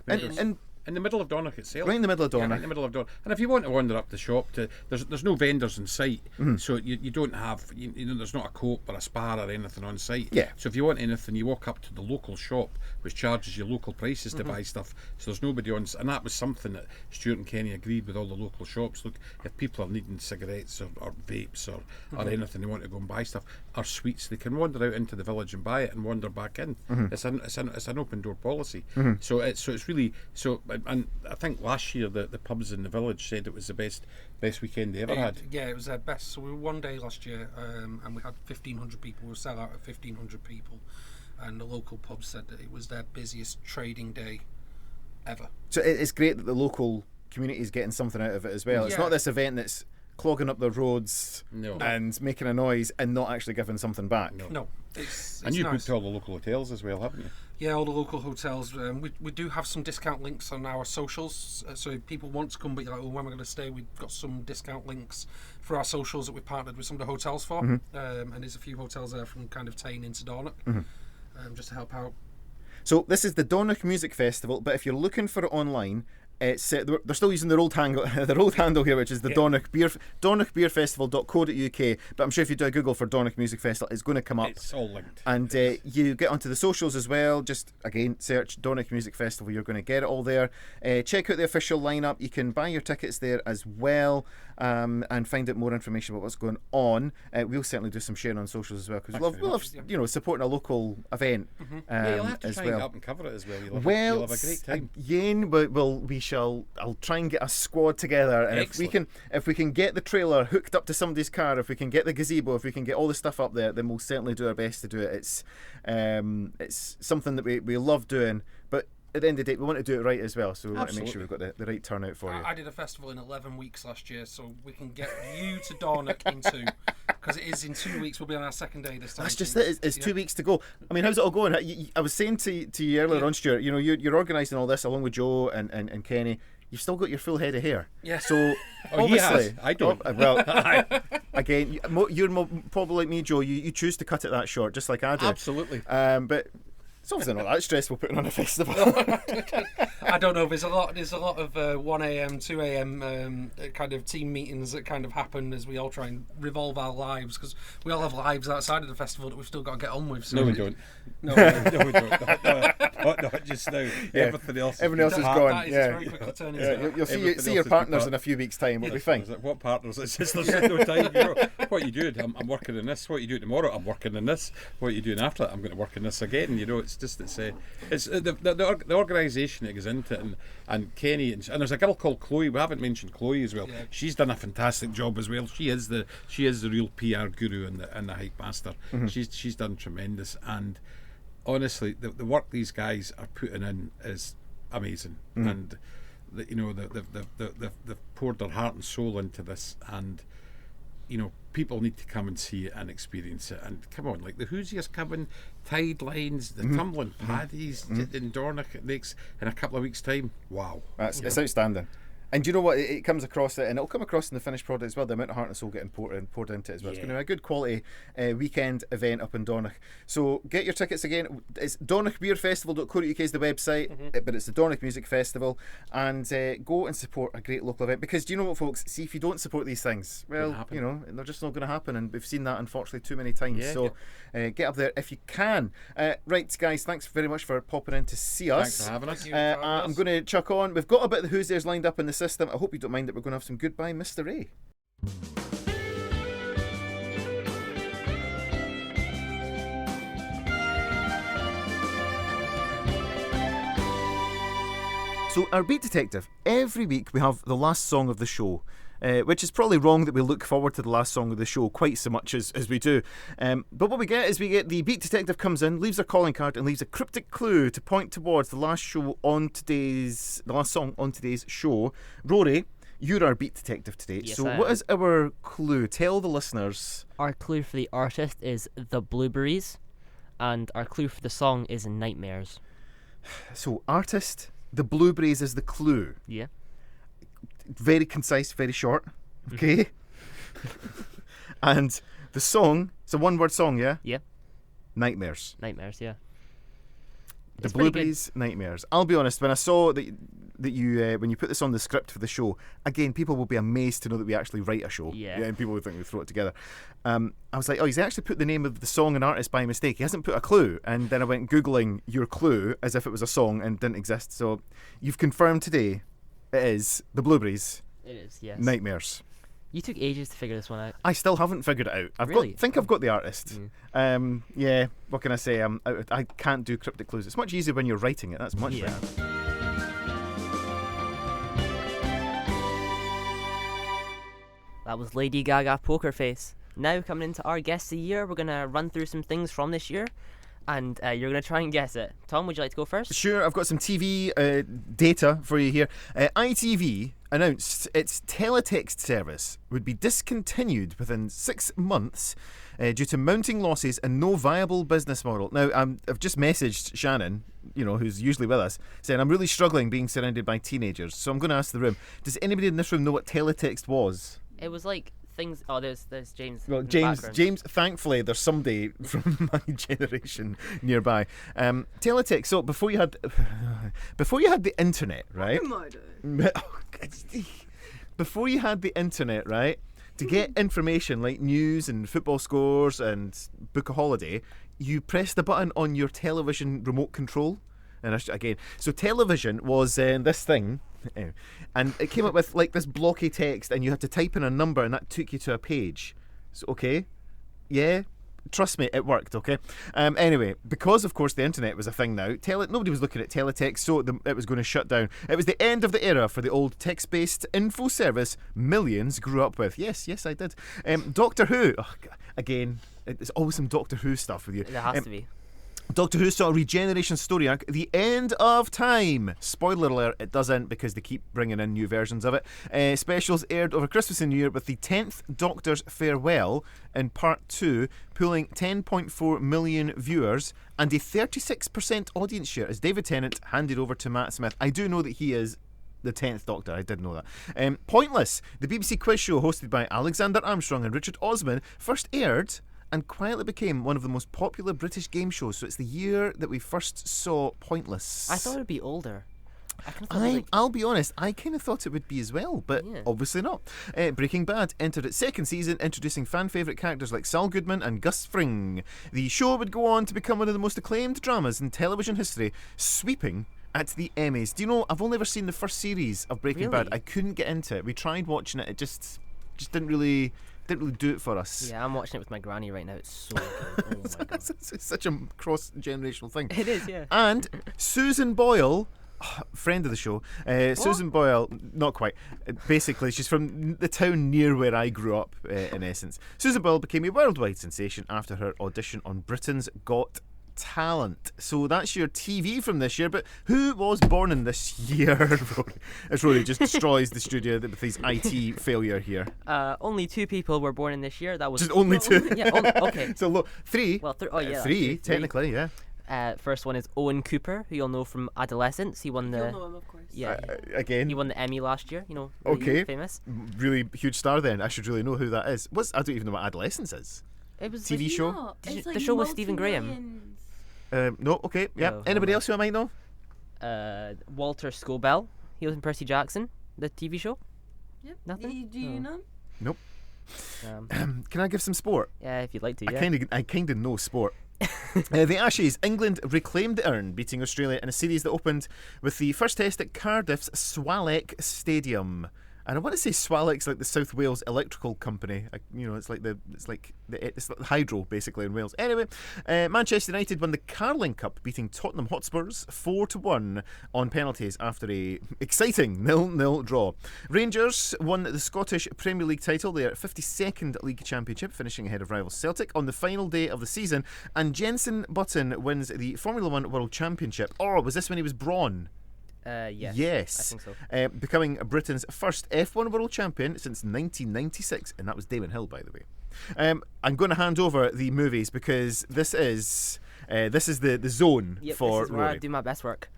In the middle of Dornoch itself. Right in the middle of Dornoch. Yeah, right in the middle of Dornoch. And if you want to wander up the shop, there's no vendors in sight, so you don't have, there's not a Coop or a Spar or anything on site. Yeah. So if you want anything, you walk up to the local shop, which charges you local prices to buy stuff. So there's nobody on, and that was something that Stuart and Kenny agreed with all the local shops. Look, if people are needing cigarettes or vapes or anything, they want to go and buy stuff, our suites, they can wander out into the village and buy it and wander back in. It's an open door policy. So it's really and I think last year the pubs in the village said it was the best weekend they ever had. Yeah, it was their best. So we were one day last year, and we had 1,500 people. We were sell out at 1,500 people, and the local pub said that it was their busiest trading day ever. So it's great that the local community is getting something out of it as well. It's not this event that's clogging up the roads and making a noise and not actually giving something back. No, it's and you've nice. booked all the local hotels as well, haven't you? Yeah, all the local hotels. We do have some discount links on our socials. So if people want to come, but you're like, where am I going to stay? We've got some discount links for our socials that we've partnered with some of the hotels for. And there's a few hotels there from kind of Tyne into Dornoch, just to help out. So this is the Dornoch Music Festival, but if you're looking for it online, it's they're still using their old handle here, which is the dornochbeerfestival.co.uk. But I'm sure if you do a Google for Dornoch Music Festival, it's going to come up. It's all linked. And you get onto the socials as well. Just again, search Dornoch Music Festival. You're going to get it all there. Check out the official lineup. You can buy your tickets there as well, and find out more information about what's going on. We'll certainly do some sharing on socials as well, because we love supporting a local event. You'll have to as try well. and get up and cover it as well. You'll have a great time. Again, I'll try and get a squad together, and if we can get the trailer hooked up to somebody's car, if we can get the gazebo, if we can get all the stuff up there, then we'll certainly do our best to do it. It's something that we love doing, but at the end of the day, we want to do it right as well, so we want to make sure we've got the right turnout for you. I did a festival in 11 weeks last year, so we can get you to Dornoch in 2, because it is in 2 weeks. We'll be on our second day this time. That's just it. It's 2 weeks to go. I mean, how's it all going? I was saying to you earlier on, Stuart, you're organising all this along with Joe and Kenny. You've still got your full head of hair. Yeah. So obviously, I don't. Well, again, you're probably like me, Joe. You choose to cut it that short, just like I do. Absolutely. But it's obviously not that stressful putting on a festival. I don't know. There's a lot of 1 a.m., 2 a.m. Kind of team meetings that kind of happen as we all try and revolve our lives, because we all have lives outside of the festival that we've still got to get on with. So No, we don't. No, we don't. No, we don't. Not just now. Yeah. Everything else is gone. That is very quickly turning into that. You'll Everything see your else is partners good. in a few weeks' time. We'll be fine. Like, what partners? It's just there's no time. What you do? I'm working on this. What you do tomorrow? I'm working on this. What are you doing after that? I'm going to work on this again. It's the organisation that goes into it, and Kenny and there's a girl called Chloe. We haven't mentioned Chloe as well. Yeah. She's done a fantastic job as well. She is the real PR guru and the hype master. She's done tremendous, and honestly, the work these guys are putting in is amazing, and they've poured their heart and soul into this, and people need to come and see it and experience it. And come on, like the Hoosiers coming, Tide Lines, the Tumbling Paddies in Dornoch in a couple of weeks' time. Wow, it's outstanding. And do you know what? It comes across it, and it'll come across in the finished product as well. The amount of heart and soul getting poured into it as well. It's going to be a good quality weekend event up in Dornoch. So get your tickets again. It's dornochbeerfestival.co.uk is the website, but it's the Dornoch Music Festival. And go and support a great local event, because do you know what, folks? See, if you don't support these things, well, they're just not going to happen, and we've seen that unfortunately too many times. Get up there if you can. Right, guys, thanks very much for popping in to see us. Thanks for having us. I'm going to chuck on. We've got a bit of the Hoosiers lined up in the system. I hope you don't mind that we're going to have some Goodbye Mr. A. So our Beat Detective, every week we have the last song of the show. Which is probably wrong that we look forward to the last song of the show quite so much as we do. But what we get the Beat Detective comes in, leaves a calling card and leaves a cryptic clue to point towards the last song on today's show. Rory, you're our Beat Detective today. Yes, so I what am. is our clue? Tell the listeners. Our clue for the artist is The Blueberries, and our clue for the song is Nightmares. So artist, The Blueberries is the clue. Yeah. Very concise, very short. Okay. And the song, it's a one-word song, yeah? Yeah. Nightmares. Nightmares, yeah. The It's pretty good. Blueberries, Nightmares. I'll be honest, when I saw that you when you put this on the script for the show, again, people will be amazed to know that we actually write a show. Yeah. And people would think we throw it together. I was like, oh, he's actually put the name of the song and artist by mistake. He hasn't put a clue. And then I went Googling your clue as if it was a song and didn't exist. So you've confirmed today it is The Blueberries, It is, yes. Nightmares. You took ages to figure this one out. I still haven't figured it out. Really? I've got the artist. Yeah, what can I say? I can't do cryptic clues. It's much easier when you're writing it. That's much better. That was Lady Gaga Poker Face. Now, coming into our guest of the year, we're going to run through some things from this year, and you're going to try and guess it. Tom, would you like to go first? Sure, I've got some TV data for you here. ITV announced its teletext service would be discontinued within 6 months due to mounting losses and no viable business model. Now, I've just messaged Shannon, who's usually with us, saying I'm really struggling being surrounded by teenagers. So I'm going to ask the room, does anybody in this room know what teletext was? It was like things. Oh, there's James. Well, in the James, background. thankfully, there's somebody from my generation nearby. Teletext. So before you had the internet, right? Before you had the internet, right? To get information like news and football scores and book a holiday, you press the button on your television remote control. And again, so television was this thing, and it came up with like this blocky text, and you had to type in a number, and that took you to a page. So okay, yeah, trust me, it worked. Okay. Anyway, because of course the internet was a thing now, nobody was looking at teletext, so it was going to shut down. It was the end of the era for the old text-based info service millions grew up with. Yes, I did. Doctor Who. Oh, again, it's always some Doctor Who stuff with you. There has to be. Doctor Who saw a regeneration story arc, The End of Time. Spoiler alert, it doesn't, because they keep bringing in new versions of it. Specials aired over Christmas and New Year, with the 10th Doctor's Farewell in Part 2 pulling 10.4 million viewers and a 36% audience share as David Tennant handed over to Matt Smith. I do know that he is the 10th Doctor, I did know that. Pointless, the BBC quiz show hosted by Alexander Armstrong and Richard Osman, first aired and quietly became one of the most popular British game shows. So it's the year that we first saw Pointless. I thought it would be older. I'll be honest, I kind of thought it would be as well, but obviously not. Breaking Bad entered its second season, introducing fan favourite characters like Saul Goodman and Gus Fring. The show would go on to become one of the most acclaimed dramas in television history, sweeping at the Emmys. Do you know, I've only ever seen the first series of Breaking Bad. I couldn't get into it. We tried watching it, it just didn't really do it for us. Yeah, I'm watching it with my granny right now. It's so good. Oh my god. It's such a cross-generational thing. It is, yeah. And Susan Boyle, friend of the show, Susan Boyle, not quite. Basically, she's from the town near where I grew up, in essence. Susan Boyle became a worldwide sensation after her audition on Britain's Got Talent. So that's your TV from this year, but who was born in this year? Rory? As Rory just destroys the studio with his IT failure here. Only 2 people were born in this year. That was just only 2. Yeah, okay. So look, 3. Well, three technically, yeah. First one is Owen Cooper, who you'll know from Adolescence. He won the. You'll know him, of course. Yeah. Again. He won the Emmy last year. Really okay. Famous. Really huge star. Then I should really know who that is. I don't even know what Adolescence is. It was TV show. The show with Stephen Graham. No, okay, yeah. No, Anybody else who I might know? Walter Scobell. He was in Percy Jackson, the TV show. Yep. Nothing. Do you know? Nope. Can I give some sport? Yeah, if you'd like to. Yeah. I kind of know sport. The Ashes, England reclaimed the urn, beating Australia in a series that opened with the first test at Cardiff's Swalek Stadium. And I want to say Swalek's like the South Wales Electrical Company. It's like the hydro basically in Wales. Anyway, Manchester United won the Carling Cup, beating Tottenham Hotspurs 4-1 on penalties after a exciting 0-0 draw. Rangers won the Scottish Premier League title, their 52nd league championship, finishing ahead of rivals Celtic on the final day of the season. And Jenson Button wins the Formula 1 World Championship. Or was this when he was Brawn? Yes. I think so. Becoming Britain's first F1 world champion since 1996, and that was Damon Hill, by the way. I'm going to hand over the movies because this is the zone for this is where I do my best work.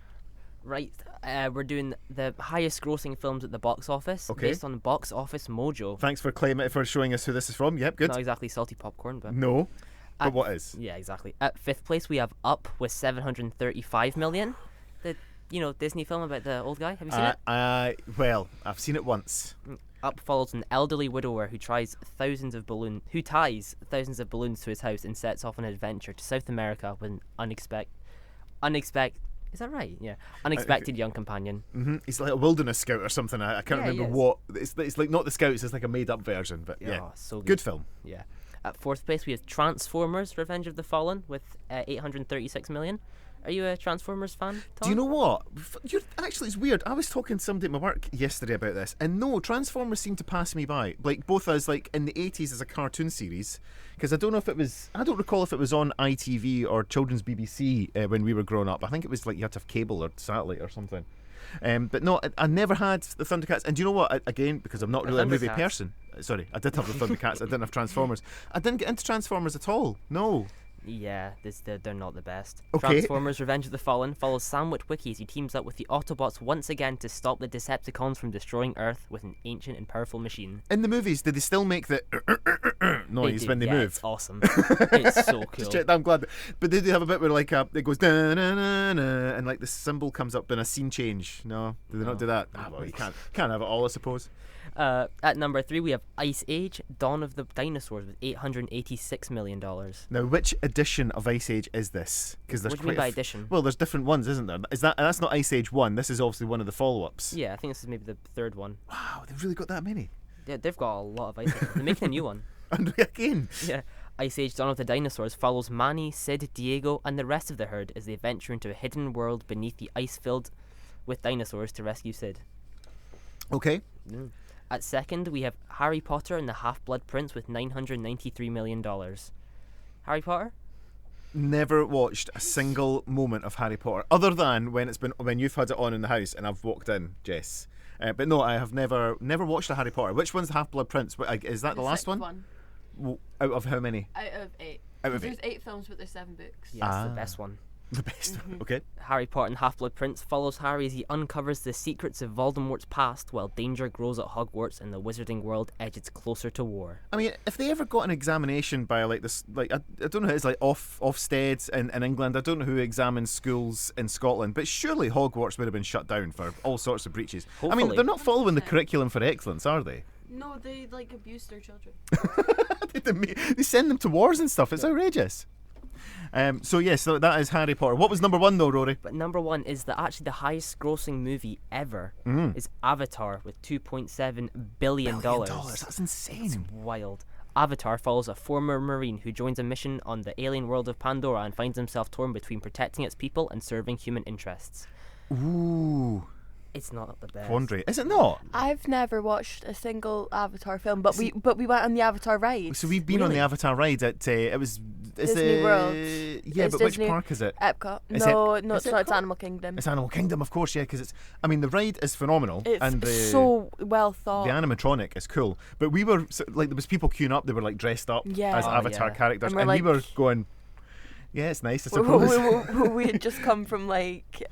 Right, we're doing the highest grossing films at the box office based on Box Office Mojo. Thanks for showing us who this is from. Yep, good. Not exactly salty popcorn, but no. But what is? Yeah, exactly. At 5th place, we have Up with 735 million. The Disney film about the old guy. Have you seen it? Well, I've seen it once. Up follows an elderly widower who ties thousands of balloons to his house and sets off on an adventure to South America with an Is that right? Yeah. Unexpected young companion. He's like a wilderness scout or something. I can't Yeah, he remember is. what. It's like not the Scouts. It's like a made-up version. But yeah, Oh, so good film. Yeah. At fourth place, we have Transformers: Revenge of the Fallen with 836 million. Are you a Transformers fan, Tom? Do you know what? Actually, it's weird. I was talking to somebody at my work yesterday about this, and no, Transformers seemed to pass me by. Like both as like in the 80s as a cartoon series, because I don't recall if it was on ITV or Children's BBC when we were growing up. I think it was like you had to have cable or satellite or something. But no, I never had the Thundercats. And do you know what? Again, because I'm not really a movie Thundercats. person. Sorry, I did have the Thundercats. I didn't have Transformers. I didn't get into Transformers at all. No. Yeah, they're not the best. Okay. Transformers: Revenge of the Fallen follows Sam Witwicky as he teams up with the Autobots once again to stop the Decepticons from destroying Earth with an ancient and powerful machine. In the movies, did they still make the noise do, when they yeah, move? It's awesome. It's so cool. Just check, I'm glad. But they do have a bit where like it goes da na na na and like the symbol comes up in a scene change. No, do they not do that? Well, you can't have it all, I suppose. At number 3, we have Ice Age: Dawn of the Dinosaurs with $886 million. Now, which edition of Ice Age is this? Because there's What do you mean quite by edition? Well, there's different ones, isn't there? That's not Ice Age 1. This is obviously one of the follow-ups. Yeah, I think this is maybe the third one. Wow, they've really got that many. Yeah, they've got a lot of Ice Age. They're making a new one. And again, Yeah. Ice Age: Dawn of the Dinosaurs follows Manny, Sid, Diego, and the rest of the herd as they venture into a hidden world beneath the ice filled with dinosaurs to rescue Sid. okay. At second, we have Harry Potter and the Half-Blood Prince with $993 million. Harry Potter? Never watched a single moment of Harry Potter, other than when you've had it on in the house and I've walked in, Jess. But no, I have never watched a Harry Potter. Which one's the Half-Blood Prince? Is that the last sixth one? Out of how many? Out of 8. Out of There's 8. 8 films, but there's 7 books. Yeah, it's the best one. The best. Okay. Harry Potter and Half-Blood Prince follows Harry as he uncovers the secrets of Voldemort's past while danger grows at Hogwarts and the wizarding world edges closer to war. I mean, if they ever got an examination by like this, like I don't know who it's like Ofsted in England. I don't know who examines schools in Scotland, but surely Hogwarts would have been shut down for all sorts of breaches. I mean, Hopefully. they're not following the curriculum for excellence, are they? No, they like abuse their children. They send them to wars and stuff. It's outrageous. So yes, so that is Harry Potter. What was number 1 though, Rory? But number 1 is actually the highest grossing movie ever is Avatar with $2.7 billion. That's insane. It's wild. Avatar follows a former Marine who joins a mission on the alien world of Pandora and finds himself torn between protecting its people and serving human interests. Ooh, It's not the best. quandary. Is it not? I've never watched a single Avatar film, but we went on the Avatar ride. So we've been on the Really? Avatar ride at it was Disney World. Yeah, It's but which Disney- park is it? Epcot. Is No, it- no, is it's it not. It's Epcot? Animal Kingdom. It's Animal Kingdom, of course, yeah, because I mean, the ride is phenomenal, It's and the so well thought. the animatronic is cool. But we were like, there was people queuing up. They were like dressed up Yeah. as Oh, Avatar yeah. characters, And and, we're we were like- going, yeah, it's nice, I we, suppose. we had just come from like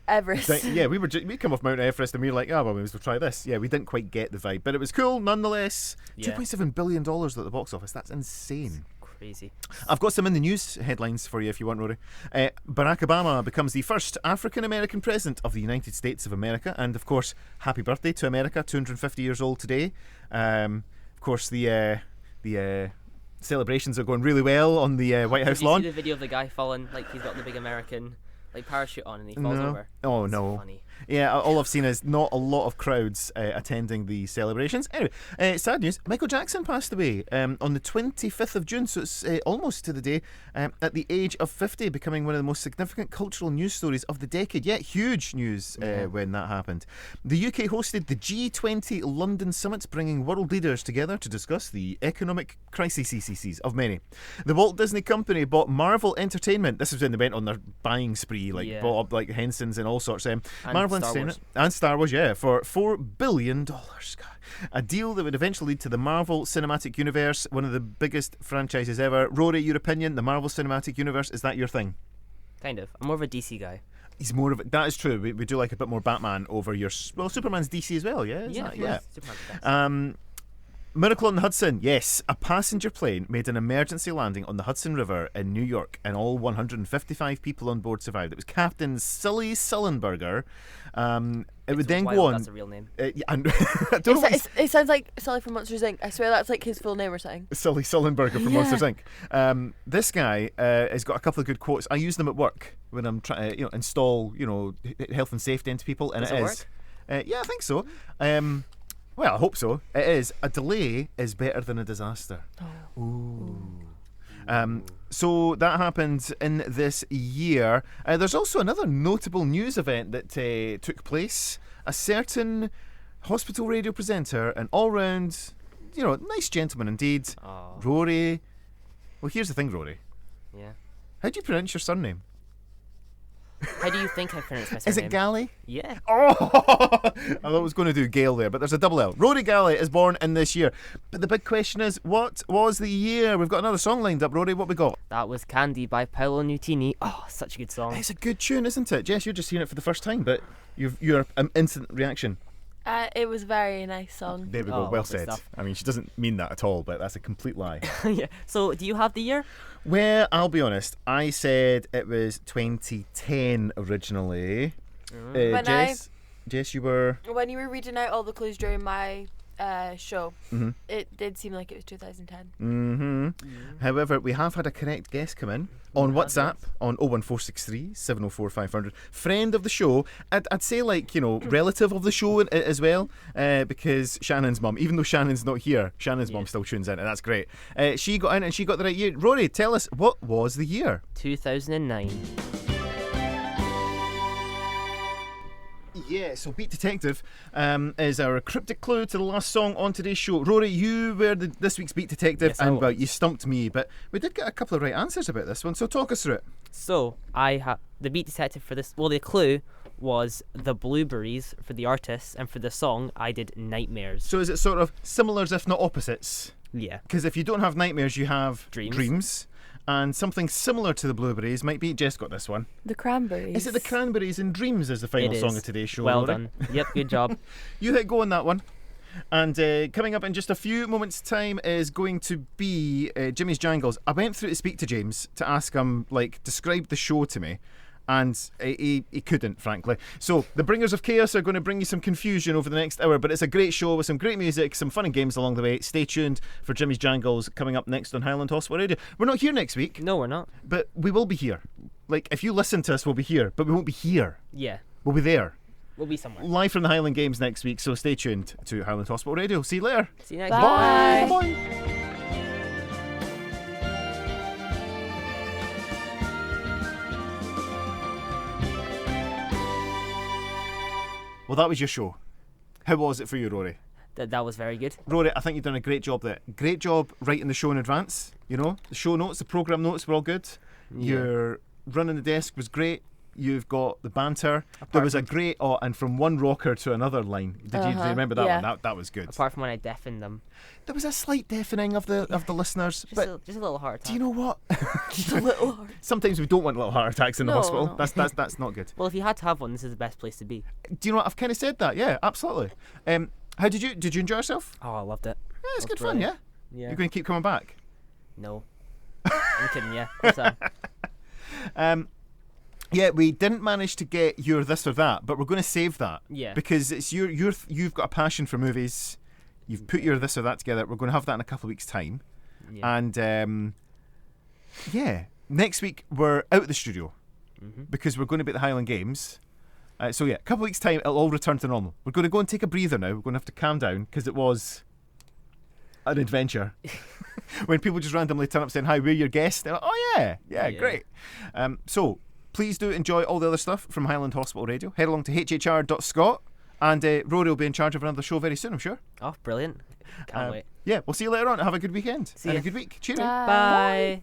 Everest. We come off Mount Everest and we were like, oh well, we must try this. Yeah, we didn't quite get the vibe, but it was cool nonetheless. Yeah. $2.7 billion at the box office. That's insane. Crazy. I've got some in the news headlines for you if you want, Rory. Barack Obama becomes the first African American president of the United States of America, and of course, happy birthday to America, 250 years old today. Of course, the celebrations are going really well on the White House Did you lawn. see the video of the guy falling, like he's got the big American parachute on and he falls over? Oh It's no. funny. Yeah, all I've seen is not a lot of crowds attending the celebrations. Anyway, sad news. Michael Jackson passed away on the 25th of June, so it's almost to the day, at the age of 50, becoming one of the most significant cultural news stories of the decade. Yeah, huge news when that happened. The UK hosted the G20 London Summit, bringing world leaders together to discuss the economic crises of many. The Walt Disney Company bought Marvel Entertainment. This is when they went on their buying spree, like Yeah. bought up like Henson's and all sorts. Star Marvel Entertainment and Star Wars, yeah, for $4 billion. God. A deal that would eventually lead to the Marvel Cinematic Universe, one of the biggest franchises ever. Rory, your opinion, the Marvel Cinematic Universe, is that your thing? Kind of. I'm more of a DC guy. He's more of it. That is true. We do like a bit more Batman over your. Well, Superman's DC as well, yeah? Isn't that- yeah. Superman's the best. Miracle on the Hudson. Yes, a passenger plane made an emergency landing on the Hudson River in New York, and all 155 people on board survived. It was Captain Sully Sullenberger. It would then go on. That's a real name. I don't know what It sounds like Sully from Monsters Inc. I swear that's like his full name or something. Sully Sullenberger from Monsters Inc. This guy has got a couple of good quotes. I use them at work when I'm trying to install health and safety into people, and Does it it is. Yeah, I think so. Well, I hope so. It is. A delay is better than a disaster. So that happened in this year. There's also another notable news event that took place. A certain hospital radio presenter, an all-round, nice gentleman indeed, Oh. Rory. Well, here's the thing, Rory. Yeah. How do you pronounce your surname? How do you think I pronounce my Is surname? it Galley? Yeah. Oh, I thought I was going to do Gale there, but there's a double L. Rory Galley is born in this year. But the big question is, what was the year? We've got another song lined up, Rory. What we got? That was Candy by Paolo Nutini. Oh, such a good song. It's a good tune, isn't it? Jess, you're just hearing it for the first time, but your instant reaction. It was a very nice song. There we Oh, go. Well lovely said. stuff. I mean, she doesn't mean that at all, but that's a complete lie. Yeah. So, do you have the year? Well, I'll be honest. I said it was 2010 originally. Jess, you were. When you were reading out all the clues during my show, Mhm. it did seem like it was 2010. However, we have had a correct guess come in on We have, WhatsApp on 01463 704 500. Friend of the show. I'd say relative of the show as well, because Shannon's mum, even though Shannon's not here, Shannon's mum still tunes in, and that's great. She got in and she got the right year. Rory, tell us, what was the year? 2009. Yeah, so Beat Detective is our cryptic clue to the last song on today's show. Rory, you were this week's Beat Detective, Yes, I and was. you stumped me, but we did get a couple of right answers about this one, so talk us through it. So, I have the beat detective for this. Well, the clue was the Blueberries for the artist, and for the song, I did Nightmares. So is it sort of similars if not opposites? Yeah. Because if you don't have nightmares, you have Dreams. and something similar to the Blueberries might be. Jess got this one. The Cranberries. Is it the Cranberries and Dreams as the final It song is. of today's show? Well Rory? done. Yep, good job. You hit go on that one. And coming up in just a few moments' time is going to be Jimmy's Jangles. I went through to speak to James to ask him, describe the show to me. And he couldn't, frankly. So the Bringers of Chaos are going to bring you some confusion over the next hour, but it's a great show with some great music, some fun and games along the way. Stay tuned for Jimmy's Jangles coming up next on Highland Hospital Radio. We're not here next week, No, we're not. but we will be here. If you listen to us, we'll be here, but we won't be here. Yeah, We'll be there. we'll be somewhere. Live from the Highland Games next week, so stay tuned to Highland Hospital Radio. See you later. See you next Bye. week. Bye. Well, that was your show. How was it for you, Rory? That was very good. Rory, I think you've done a great job there. Great job writing the show in advance. The show notes, the programme notes were all good. Yeah. Your running the desk was great. You've got the banter. There was a great, and from one rocker to another line. Did you remember that yeah. one? That was good. Apart from when I deafened them. There was a slight deafening of the listeners, Just, but just a little heart attack. do you know what? Just a little hard. Sometimes we don't want little heart attacks in the No, hospital. no. That's not good. Well, if you had to have one, this is the best place to be. Do you know what? I've kind of said that. Yeah, absolutely. How did you enjoy yourself? Oh, I loved it. Yeah, it's That good was fun. Yeah. brilliant. Yeah. You're going to keep coming back. No. I'm kidding, yeah. Of course I am. Yeah, we didn't manage to get your this or that, but we're going to save that. Yeah. Because it's you've got a passion for movies. You've put your this or that together. We're going to have that in a couple of weeks' time. Yeah. And next week we're out of the studio because we're going to be at the Highland Games. So yeah, a couple of weeks' time it'll all return to normal. We're going to go and take a breather now. We're going to have to calm down because it was an adventure. When people just randomly turn up saying, "Hi, we're your guest." They're like, "Oh yeah, Yeah. great." So please do enjoy all the other stuff from Highland Hospital Radio. Head along to hhr.scot and Rory will be in charge of another show very soon, I'm sure. Oh, brilliant. Can't wait. Yeah, we'll see you later on. Have a good weekend See and ya. a good week. Cheerio. Bye. Bye.